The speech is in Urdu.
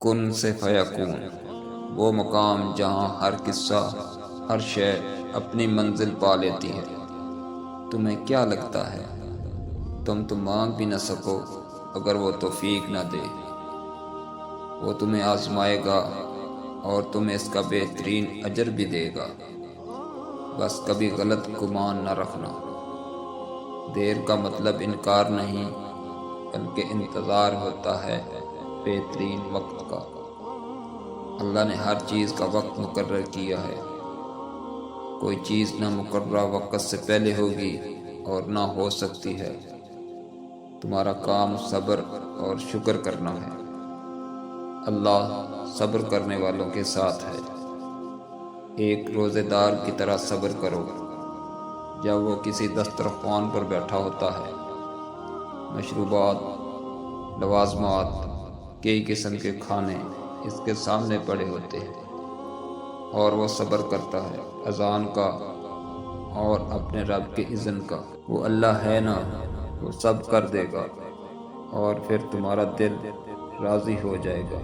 کن سے فیکون، وہ مقام جہاں ہر قصہ، ہر شے اپنی منزل پا لیتی ہے۔ تمہیں کیا لگتا ہے تم تو مانگ بھی نہ سکو اگر وہ توفیق نہ دے؟ وہ تمہیں آزمائے گا اور تمہیں اس کا بہترین اجر بھی دے گا۔ بس کبھی غلط گمان نہ رکھنا، دیر کا مطلب انکار نہیں بلکہ انتظار ہوتا ہے بہترین وقت کا۔ اللہ نے ہر چیز کا وقت مقرر کیا ہے، کوئی چیز نہ مقررہ وقت سے پہلے ہوگی اور نہ ہو سکتی ہے۔ تمہارا کام صبر اور شکر کرنا ہے۔ اللہ صبر کرنے والوں کے ساتھ ہے۔ ایک روزے دار کی طرح صبر کرو جب وہ کسی دسترخوان پر بیٹھا ہوتا ہے، مشروبات، لوازمات، کئی قسم کے کھانے اس کے سامنے پڑے ہوتے ہیں، اور وہ صبر کرتا ہے اذان کا اور اپنے رب کے اذن کا۔ وہ اللہ ہے نا، وہ سب کر دے گا اور پھر تمہارا دل راضی ہو جائے گا۔